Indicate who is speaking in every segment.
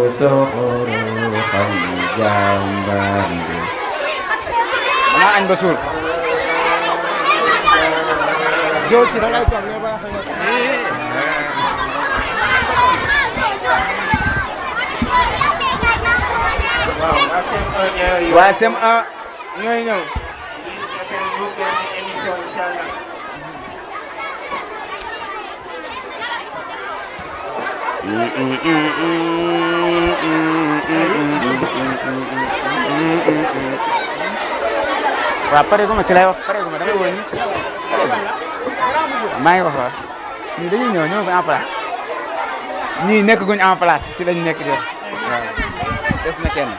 Speaker 1: soxoro xam jàmbaar bi dama añ ba suur
Speaker 2: Joo si da ngay toog mais ba
Speaker 1: waa CM1 ñooy ñëw waaw pare gu ma ci lay wax pare gu ma damay woon ni maa ngi wax waaw ñii dañuy ñëw ñëw en place ñii nekk guñ en place si lañu nekk di wax waaw des na kenn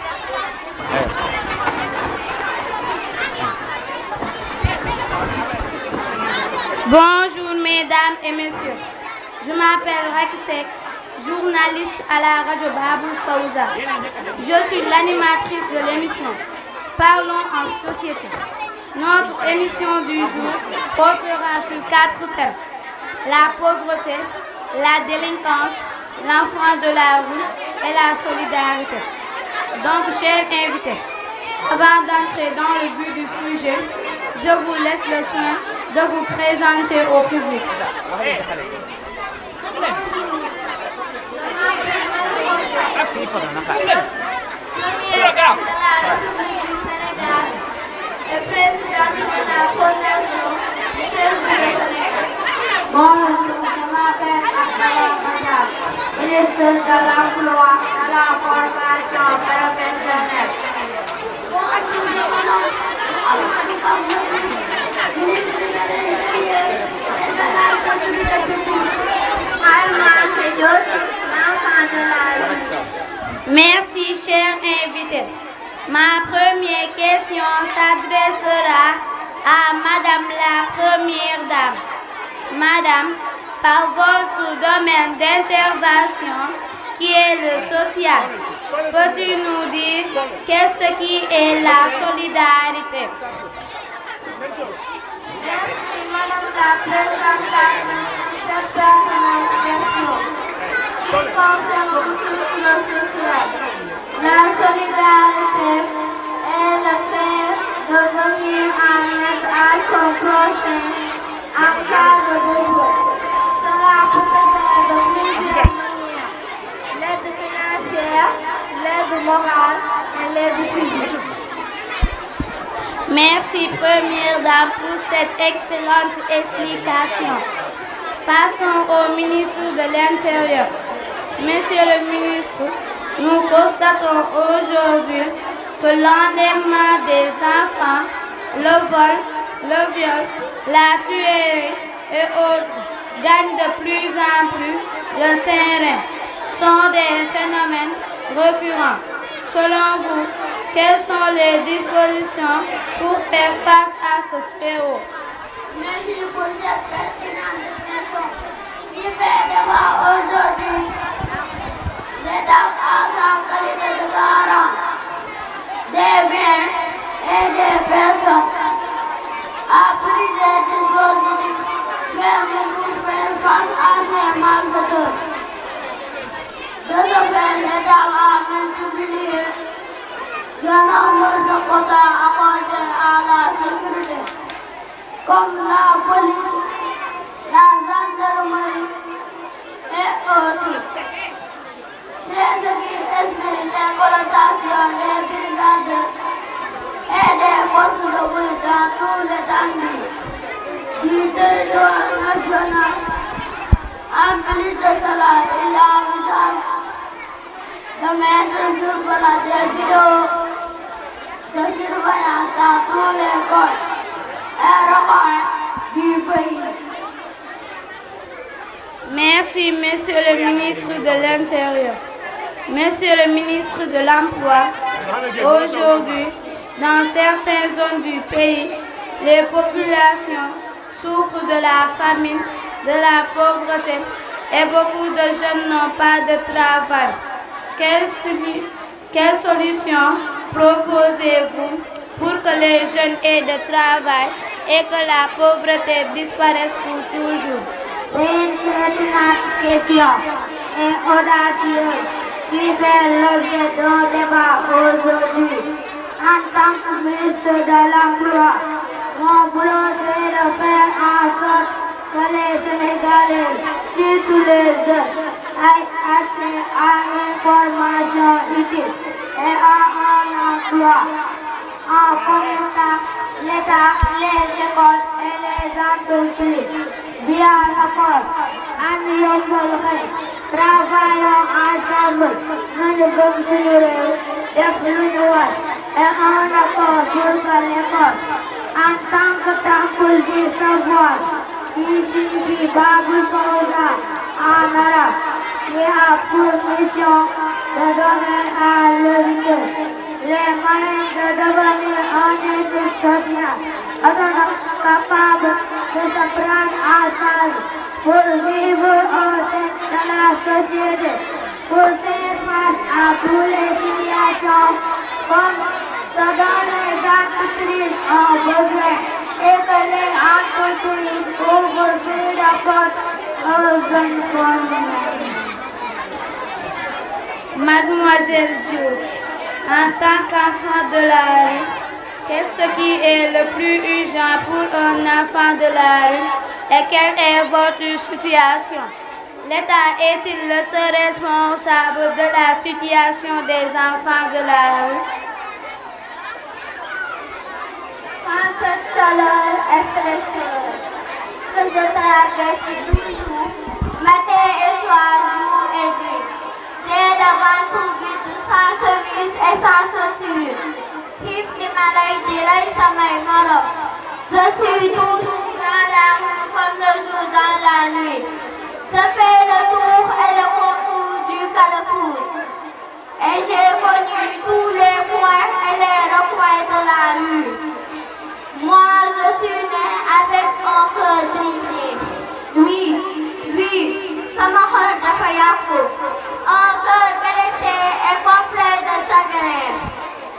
Speaker 3: Bonjour mesdames et messieurs, je m'appelle Rakisek, journaliste à la radio Babou Fawza. Je suis l'animatrice de l'émission Parlons en société. Notre émission du jour portera sur 4 thèmes: la pauvreté, la délinquance, l'enfant de la rue et la solidarité. Donc, chers invités, avant d'entrer dans le but du sujet, je vous laisse le soin de vous présenter au public. Le président de la Fondation Bonjour, je m'appelle Abdallah Badab, ministre de l'Emploi et de la Formation professionnelle. Bonjour, je m'appelle ministre de l'Intérieur et de la Sécurité publique. Merci, chers invités. Ma première question s'adressera à Madame la Première Dame. Madame, par votre domaine d'intervention qui est le social, peux-tu nous dire qu'est-ce qui est la solidarité? Merci, Madame la Présidente de cette question. Qui concerne le social. La solidarité est le fait de venir en aide à son prochain en cas de besoin. Cela peut être de plusieurs manières: l'aide financière, l'aide morale et l'aide physique. Merci, Première Dame, pour cette excellente explication. Passons au ministre de l'Intérieur. Monsieur le ministre, nous constatons aujourd'hui que l'enlèvement des enfants, le vol, le viol, la tuerie et autres gagnent de plus en plus le terrain. Sont des phénomènes récurrents. Selon vous, quelles sont les dispositions pour faire face à ce fléau? Merci pour cette pertinente question qui fait débat aujourd'hui. L'État a sa qualité de garant des biens et des personnes a pris des dispositifs permettant de faire face à ces malfaiteurs. De ce fait, l'État a multiplié le nombre de quotas accordés à la sécurité, comme la police, la gendarmerie et autres. C'est ce qui explique l'exploitation des brigades et des postes de police dans tout l'étendue du territoire national. En plus de cela, il y a l'usage de mettre sur place des vidéos de surveillance dans tous les coins et recoins du pays. Merci, Monsieur le ministre de l'Intérieur. Monsieur le ministre de l'Emploi, aujourd'hui, dans certaines zones du pays, les populations souffrent de la famine, de la pauvreté et beaucoup de jeunes n'ont pas de travail. Quelles solutions proposez-vous pour que les jeunes aient de travail et que la pauvreté disparaisse pour toujours? C'est une question et audacieuse.
Speaker 4: qui fait l'objet d'un débat aujourd'hui. En tant que ministre de l'Emploi, mon boulot c'est de faire en sorte que les Sénégalais, surtout les jeunes, aient accès à une formation utile et à un emploi. En fomentant l'État, les écoles et les entreprises via l'accord Amiens-Molré, travaillons ensemble, nous nous continuerons def lu ñu war et un accord pour que l'école, en tant que temple du savoir, qui signifie Babul Fawza en arabe, qui a pour mission de donner à l'humanité les moyens de devenir un être social, autonome, capable de se prendre en charge pour vivre au sein de la société, pour faire face à toutes les situations comme ce dont les entreprises ont besoin et que les entreprises ouvrent plus de portes aux jeunes femmes.
Speaker 3: Mademoiselle Diouf, en tant qu'enfant de la rue, qu'est-ce qui est le plus urgent pour un enfant de la rue et quelle est votre situation? L'État est-il le seul responsable de la situation des enfants de la rue?
Speaker 4: Quand cette chaleur est fraîcheur, que je traverse toujours, matin et soir, jour et nuit, j'ai devant tout vide, sans chemise et sans chaussures. Xiif di ma rey di rey samay morom. Je suis toujours dans la rue comme le jour dans la nuit. Je fais le tour et le contour du carrefour. Et j'ai connu tous les coins et les recoins de la rue. Moi, je suis né avec un cœur brisé. Oui, sama xol dafa yàqu. Un cœur blessé et complet de chagrin.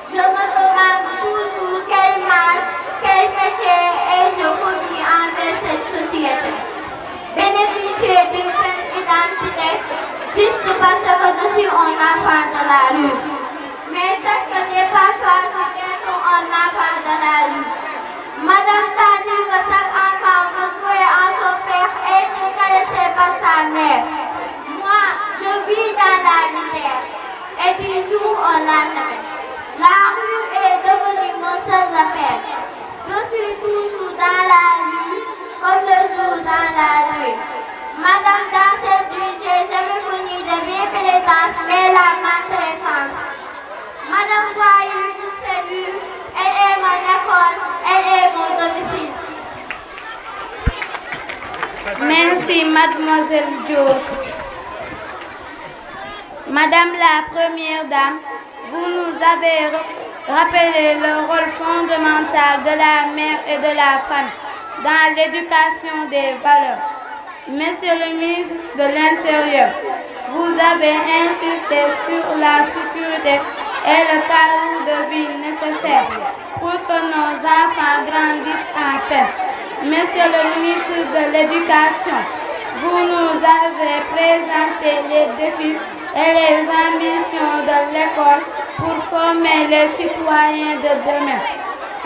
Speaker 4: Je me demande toujours quel mal, quel péché ai-je commis envers cette société. Bénéficier d'une pleine identité juste parce que je suis un enfant de la rue. Mais c'est que je n'ai pas choisi d'être un enfant de la rue. Madame t'a dit que chaque enfant veut jouer en son père et être caressé par sa mère. Moi, je vis dans la misère et du jour au lendemain. La rue est devenue mon seul repère. Je suis toujours dans la rue, comme le jour dans la rue. Madame, dans cette rue, j'ai jamais connu de bienfaisance, mais la maltraitance. Madame, voyez toute cette rue, elle est mon école, elle est mon domicile.
Speaker 3: Merci, Mademoiselle Diouf. Madame la Première Dame, vous nous avez rappelé le rôle fondamental de la mère et de la femme dans l'éducation des valeurs. Monsieur le ministre de l'Intérieur, vous avez insisté sur la sécurité et le cadre de vie nécessaire pour que nos enfants grandissent en paix. Monsieur le ministre de l'Éducation, vous nous avez présenté les défis et les ambitions de l'école pour former les citoyens de demain.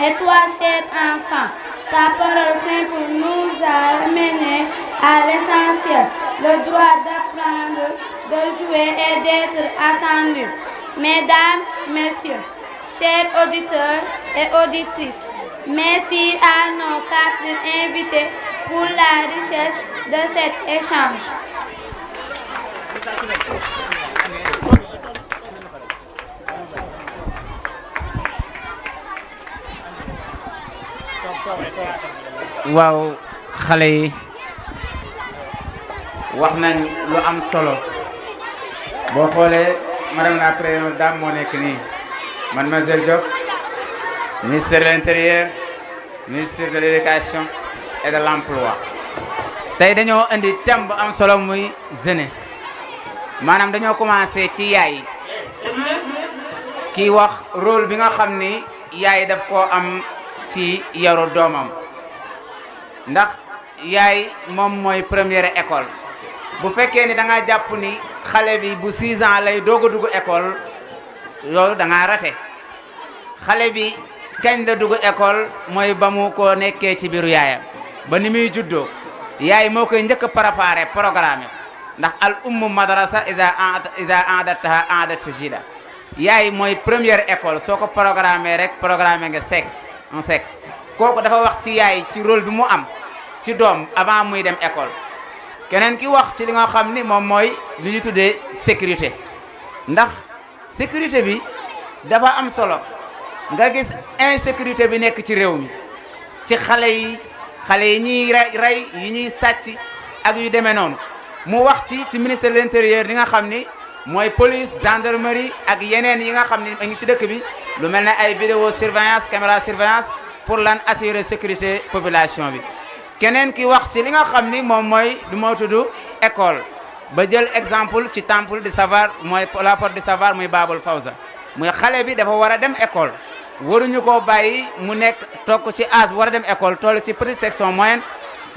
Speaker 3: Et toi, cher enfant, ta parole simple nous a amenés à l'essentiel, le droit d'apprendre, de jouer et d'être attendu. Mesdames, Messieurs, chers auditeurs et auditrices, merci à nos 4 invités pour la richesse de cet échange.
Speaker 1: waaw xale yi wax nañ lu am solo boo xoolee madame la première dame moo nekk nii mademoiselle Diop ministre de l'Intérieur, ministre de l'Éducation et de l'Emploi. tey dañoo indi thème bu am solo muy jeunesse maanaam dañoo commencé ci yaay kii wax rôle bi nga xam ni yaay daf koo am ci yaru doomam ndax yaay moom mooy première école bu fekkee ni da nga jàpp ni xale bi bu 6 ans lay doog a dugg école loolu da ngaa raté xale bi kañ la dugg école mooy ba mu ko nekkee ci biiru yaayam ba ni muy juddoo yaay moo koy njëkk a préparé programme ndax al ummu madrasa ida aadattaha aadat jida yaay mooy première école soo ko programmé rek programmé nga un sec kooku dafa wax ci yaay ci rôle bi mu am ci doom avant muy dem école keneen ki wax ci li nga xam ni moom mooy li ñu tuddee sécurité ndax sécurité bi dafa am solo nga gis insécurité bi nekk ci réew mi ci xale yi ñuy rey yi ñuy sàcc ak yu demee noonu mu wax ci ministère de l'intérieur li nga xam ni mooy police gendarmerie ak yeneen yi nga xam ni a ngi ci dëkk bi lu mel ne ay vidéo surveillance caméra surveillance pour lan assurer sécurité population bi keneen ki wax ci li nga xam ni moom mooy lu moo tudd école ba jël exemple ci temple du savoir mooy la porte du savoir muy Babul Fawza muy xale bi dafa war a dem école waruñu koo bàyyi mu nekk toog ci âge bu war a dem école toll ci petite section moyenne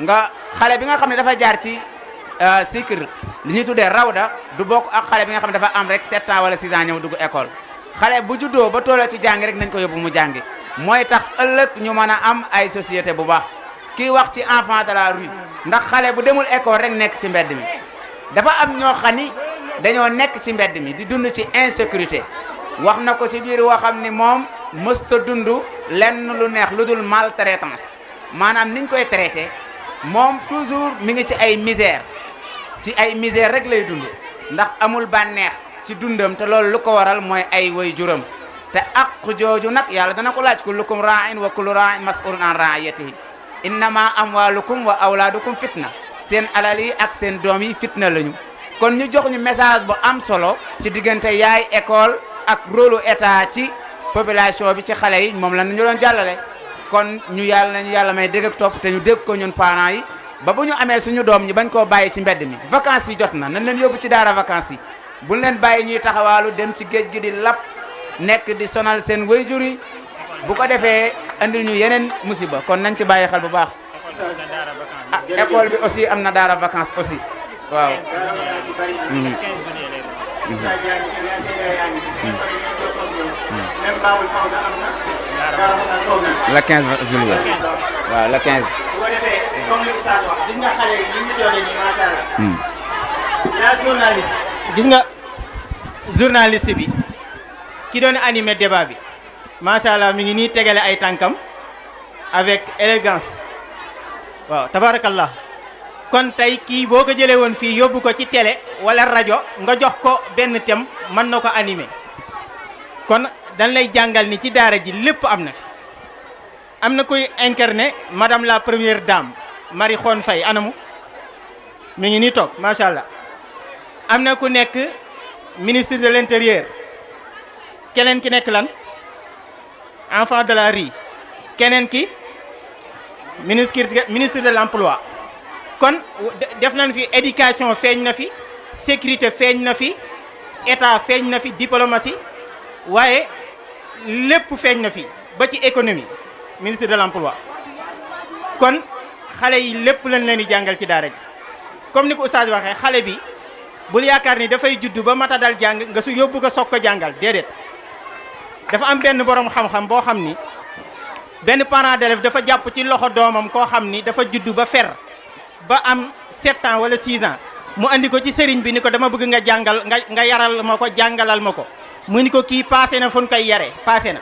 Speaker 1: nga xale bi nga xam ne dafa jaar ci cycle li ñuy tuddee rawda du bokk ak xale bi nga xam ne dafa am rek 7 ans wala 6 ans ñëw dugg école xale bu juddoo ba tolloo ci jàngi rek nañ ko yóbbu mu jàngi mooy tax ëllëg ñu mën a am ay société bu baax kii wax ci enfant de la rue ndax xale bu demul école rek nekk ci mbedd mi dafa am ñoo xam ni dañoo nekk ci mbedd mi di dund ci insécurité wax na ko ci biir woo xam ni moom mësta dund lenn lu neex lu dul maltraitance maanaam niñ koy traité moom toujours mi ngi ci ay misère rek lay dund ndax amul bànneex ci dundam te loolu lu ko waral mooy ay waajuram te àq jooju nag yàlla dana ko laaj kullukum raa'in wa kullu raa'in mas'ulun an ra'iyatihi innama amwalukum wa awlaadukum fitna seen alal yi ak seen doom yi fitna lañu kon ñu jox ñu message bu am solo ci diggante yaay école ak rôle état ci population bi ci xale yi moom la ñu doon jàllale kon ñu yàlla may dégg ak topp te ñu dégg ko ñun parents yi ba bu ñu amee suñu doom ñi bañ koo bàyyi ci mbedd mi vacances yi jot na nañ leen yóbbu ci daara vacances yi buñ leen bàyyi ñuy taxawaalu dem ci géej gi di lap nekk di sonal seen waajur yi bu ko defee andil ñu yeneen musiba kon nañ ci bàyyi xel bu baax ah école bi aussi am na daara vacances aussi waaw le 15 juillet waaw le 15
Speaker 2: gis nga xale yi ñu toll nii macha allah. yaa journaliste. gis nga journaliste bi ki doon animé débat bi macha allah mi ngi nii tegale ay tànkam avec élégance waaw tabarakallah kon tey kii boo ko jëlee woon fii yóbbu ko ci télé wala rajo nga jox ko benn thème mën na ko animé kon dañ lay jàngal ni ci daara ji lépp am na fi am na koy incarné madame la première dame Marie Khone Faye anamu mi ngi nii toog macha allah am na ku nekk ministre de l'intérieur keneen ki nekk lan enfant de la rue keneen ki ministre de l'emploi kon def nañ fi éducation feeñ na fi sécurité feeñ na fi état feeñ na fi diplomatie waaye lépp feeñ na fi ba ci économie ministre de l'emploi kon xale yi lépp lañ leen di jàngal ci daara ji comme ni ko oustaz waxee xale bi bul yaakaar ni dafay juddu ba mata dal jàng nga su yóbbu ko soog ko jàngal déedéet dafa am benn borom xam-xam boo xam ni benn parent d'élève dafa jàpp ci loxo doomam koo xam ni dafa juddu ba fer ba am 7 ans wala 6 ans mu andi ko ci sëriñ bi ni ko dama bëgg nga jàngal nga yaral ma ko jàngalal ma ko mu ni ko kii passé na fu ñu koy yare passé na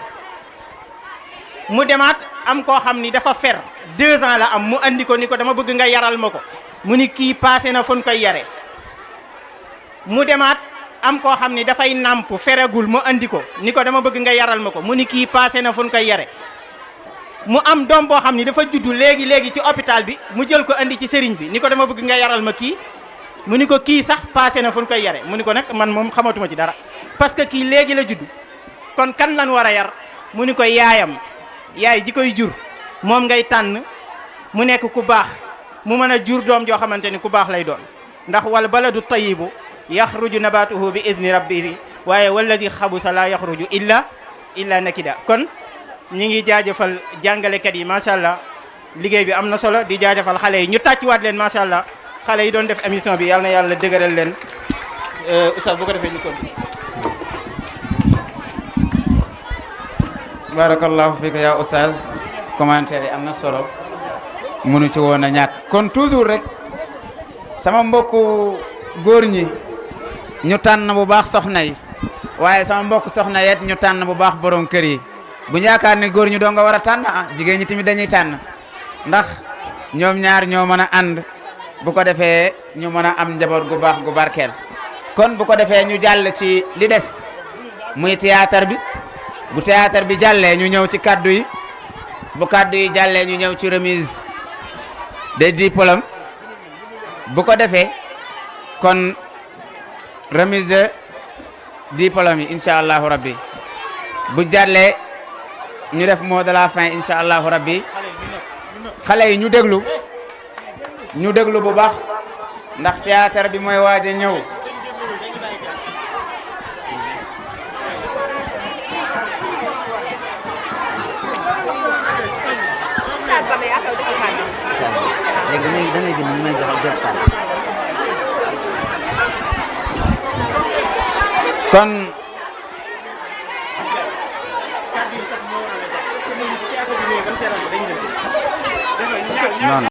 Speaker 2: mu demaat am koo xam ni dafa fer 2 ans la am mu andi ko ni ko dama bëgg nga yaral ma ko mu ni kii passé na fu ñu koy yare mu demaat am koo xam ni dafay nàmp feragul mu andi ko ni ko dama bëgg nga yaral ma ko mu ni kii passé na fu ñu koy yare mu am doom boo xam ni dafa juddu léegi ci hôpital bi mu jël ko andi ci sëriñ bi ni ko dama bëgg nga yaral ma kii mu ni ko kii sax passé na fu ñu koy yare mu ni ko nag man moom xamatuma ci dara parce que kii léegi la juddu kon kan lan war a yar mu ni ko yaayam yaay ji koy jur moom ngay tànn mu nekk ku baax mu mën a jur doom joo xamante ni ku baax lay doon ndax wal baladu tayyibu yaxruju nabatuhu bi izni rabbihi waaye walladi xabusa la yaxruju illa nakida kon ñi ngi jaajëfal jàngalekat yi macha allah liggéey bi am na solo di jaajëfal xale yi ñu tàccuwaat leen macha allah xale yi doon def émission bi yal na yàlla dëgëral leen oustaz bu ko defee ñu continuer.
Speaker 1: barakallahu fika ya oustaz commentaire yi am na solo munu ci woon a ñàkk kon toujours rek sama mbokku góor ñi ñu tànn bu baax soxna yi waaye sama mbokk soxna yet ñu tànn bu baax borom kër yi bu ñu yaakaar ne góor ñi doo nga war a tànn jigéen ñi tamit dañuy tànn ndax ñoom ñaar ñoo mën a ànd bu ko defee ñu mën a am njaboot gu baax gu barkeel kon bu ko defee ñu jàll ci li des muy théâtre bi bu théâtre bi jàllee ñu ñëw ci kaddu yi bu kaddu yi jàllee ñu ñëw ci remise des diplômes bu ko defee kon remise de diplôme yi incha allahu rabbi bu jàllee ñu def mot de la fin incha allahu rabbi xale yi ñu déglu bu baax ndax théâtre bi mooy waaj a ñëw. kon non